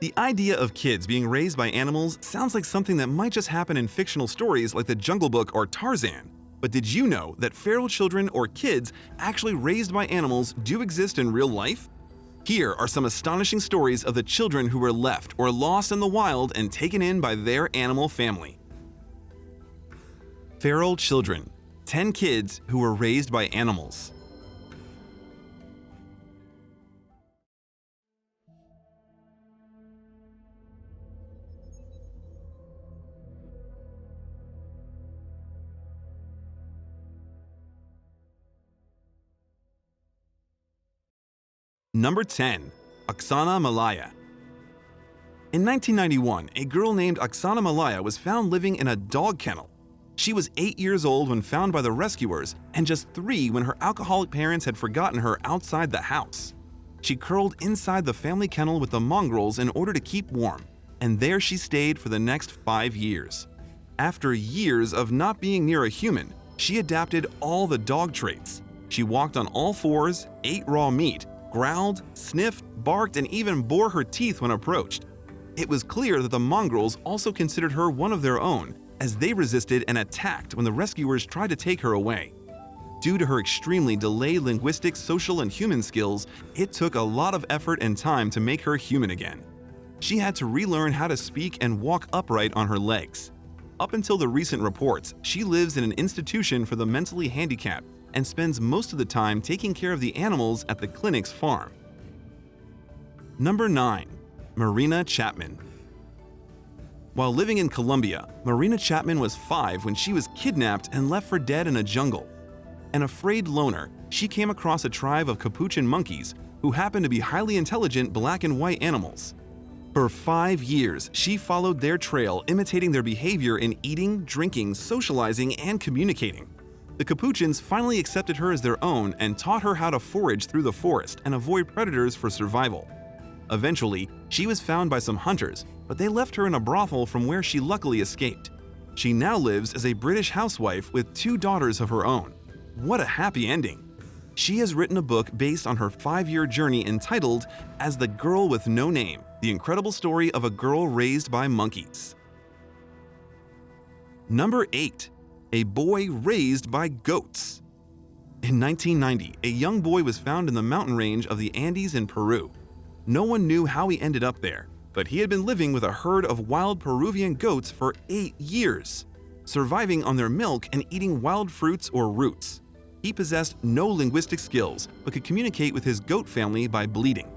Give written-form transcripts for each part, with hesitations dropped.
The idea of kids being raised by animals sounds like something that might just happen in fictional stories like The Jungle Book or Tarzan. But did you know that feral children or kids actually raised by animals do exist in real life? Here are some astonishing stories of the children who were left or lost in the wild and taken in by their animal family. Feral children. 10 kids who were raised by animals. Number 10. Oksana Malaya. In 1991, a girl named Oksana Malaya was found living in a dog kennel. She was 8 years old when found by the rescuers and just 3 when her alcoholic parents had forgotten her outside the house. She curled inside the family kennel with the mongrels in order to keep warm, and there she stayed for the next 5 years. After years of not being near a human, she adapted all the dog traits. She walked on all fours, ate raw meat, growled, sniffed, barked, and even bore her teeth when approached. It was clear that the mongrels also considered her one of their own, as they resisted and attacked when the rescuers tried to take her away. Due to her extremely delayed linguistic, social, and human skills, it took a lot of effort and time to make her human again. She had to relearn how to speak and walk upright on her legs. Up until the recent reports, she lives in an institution for the mentally handicapped and spends most of the time taking care of the animals at the clinic's farm. Number 9. Marina Chapman. While living in Colombia, Marina Chapman was 5 when she was kidnapped and left for dead in a jungle. An afraid loner, she came across a tribe of capuchin monkeys who happened to be highly intelligent black and white animals. For 5 years, she followed their trail, imitating their behavior in eating, drinking, socializing, and communicating. The capuchins finally accepted her as their own and taught her how to forage through the forest and avoid predators for survival. Eventually, she was found by some hunters, but they left her in a brothel from where she luckily escaped. She now lives as a British housewife with 2 daughters of her own. What a happy ending! She has written a book based on her 5-year journey entitled As the Girl with No Name: The Incredible Story of a Girl Raised by Monkeys. Number 8. A boy raised by goats. In 1990, a young boy was found in the mountain range of the Andes in Peru. No one knew how he ended up there, but he had been living with a herd of wild Peruvian goats for 8 years, surviving on their milk and eating wild fruits or roots. He possessed no linguistic skills, but could communicate with his goat family by bleating.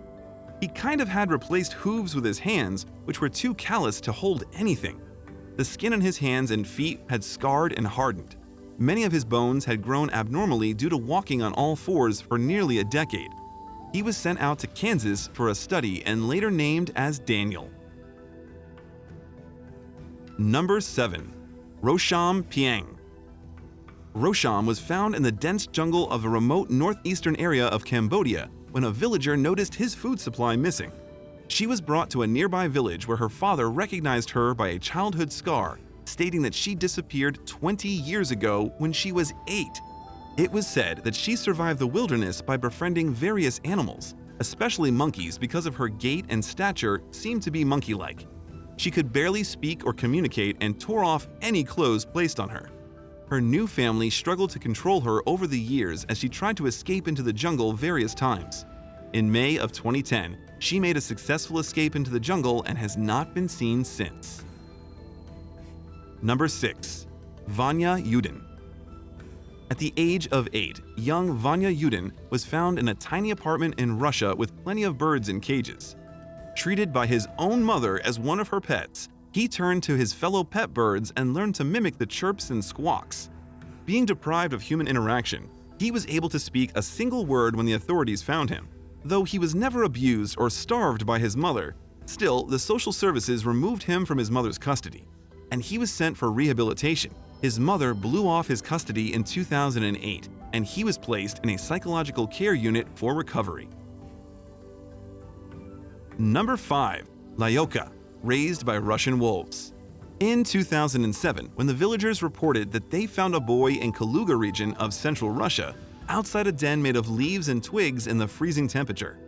He kind of had replaced hooves with his hands, which were too calloused to hold anything. The skin on his hands and feet had scarred and hardened. Many of his bones had grown abnormally due to walking on all fours for nearly a decade. He was sent out to Kansas for a study and later named as Daniel. Number 7. Rosham Piang. Rosham was found in the dense jungle of a remote northeastern area of Cambodia when a villager noticed his food supply missing. She was brought to a nearby village where her father recognized her by a childhood scar, stating that she disappeared 20 years ago when she was 8. It was said that she survived the wilderness by befriending various animals, especially monkeys, because of her gait and stature seemed to be monkey-like. She could barely speak or communicate and tore off any clothes placed on her. Her new family struggled to control her over the years as she tried to escape into the jungle various times. In May of 2010, she made a successful escape into the jungle and has not been seen since. Number 6. Vanya Yudin. At the age of 8, young Vanya Yudin was found in a tiny apartment in Russia with plenty of birds in cages. Treated by his own mother as one of her pets, he turned to his fellow pet birds and learned to mimic the chirps and squawks. Being deprived of human interaction, he was able to speak a single word when the authorities found him. Though he was never abused or starved by his mother, still, the social services removed him from his mother's custody, and he was sent for rehabilitation. His mother blew off his custody in 2008, and he was placed in a psychological care unit for recovery. Number 5. Lyoka, raised by Russian wolves. In 2007, when the villagers reported that they found a boy in Kaluga region of central Russia, outside a den made of leaves and twigs in the freezing temperature.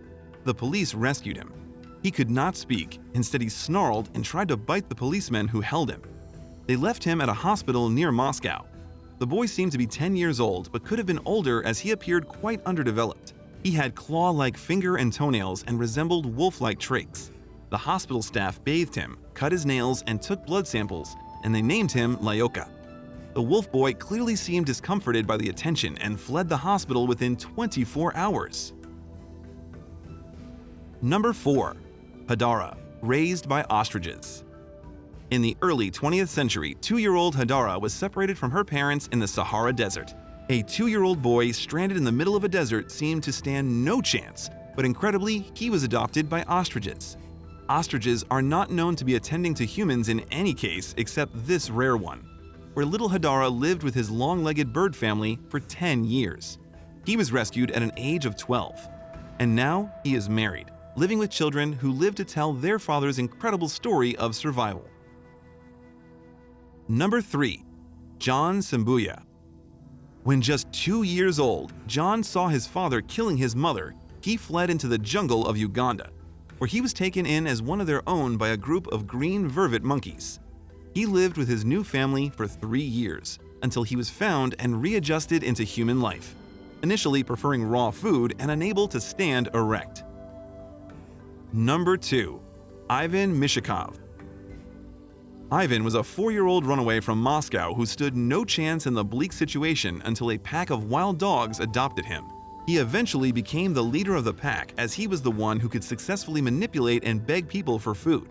The police rescued him. He could not speak, instead he snarled and tried to bite the policemen who held him. They left him at a hospital near Moscow. The boy seemed to be 10 years old but could have been older as he appeared quite underdeveloped. He had claw-like finger and toenails and resembled wolf-like traits. The hospital staff bathed him, cut his nails, and took blood samples, and they named him Lyoka. The wolf boy clearly seemed discomforted by the attention and fled the hospital within 24 hours. Number 4. Hadara, raised by ostriches. In the early 20th century, 2-year-old Hadara was separated from her parents in the Sahara Desert. A 2-year-old boy stranded in the middle of a desert seemed to stand no chance, but incredibly, he was adopted by ostriches. Ostriches are not known to be attending to humans in any case except this rare one, where little Hadara lived with his long-legged bird family for 10 years. He was rescued at an age of 12, and now he is married, living with children who live to tell their father's incredible story of survival. Number 3. John Sambuya. When just 2 years old, John saw his father killing his mother. He fled into the jungle of Uganda, where he was taken in as one of their own by a group of green vervet monkeys. He lived with his new family for 3 years, until he was found and readjusted into human life, initially preferring raw food and unable to stand erect. Number 2. Ivan Mishakov. Ivan was a 4-year-old runaway from Moscow who stood no chance in the bleak situation until a pack of wild dogs adopted him. He eventually became the leader of the pack as he was the one who could successfully manipulate and beg people for food.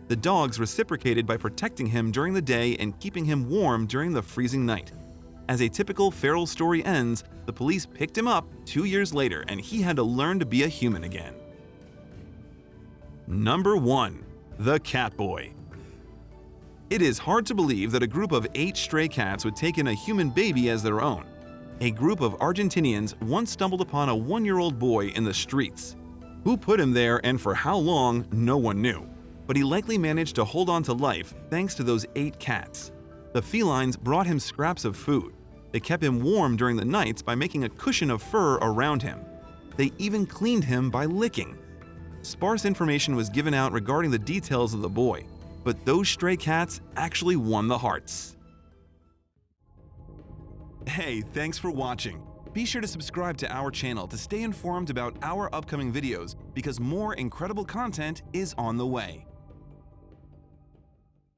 The dogs reciprocated by protecting him during the day and keeping him warm during the freezing night. As a typical feral story ends, the police picked him up 2 years later and he had to learn to be a human again. Number 1. The Cat Boy. It is hard to believe that a group of 8 stray cats would take in a human baby as their own. A group of Argentinians once stumbled upon a 1-year-old boy in the streets. Who put him there and for how long, no one knew. But he likely managed to hold on to life thanks to those 8 cats. The felines brought him scraps of food. They kept him warm during the nights by making a cushion of fur around him. They even cleaned him by licking. Sparse information was given out regarding the details of the boy, but those stray cats actually won the hearts. Hey, thanks for watching. Be sure to subscribe to our channel to stay informed about our upcoming videos because more incredible content is on the way.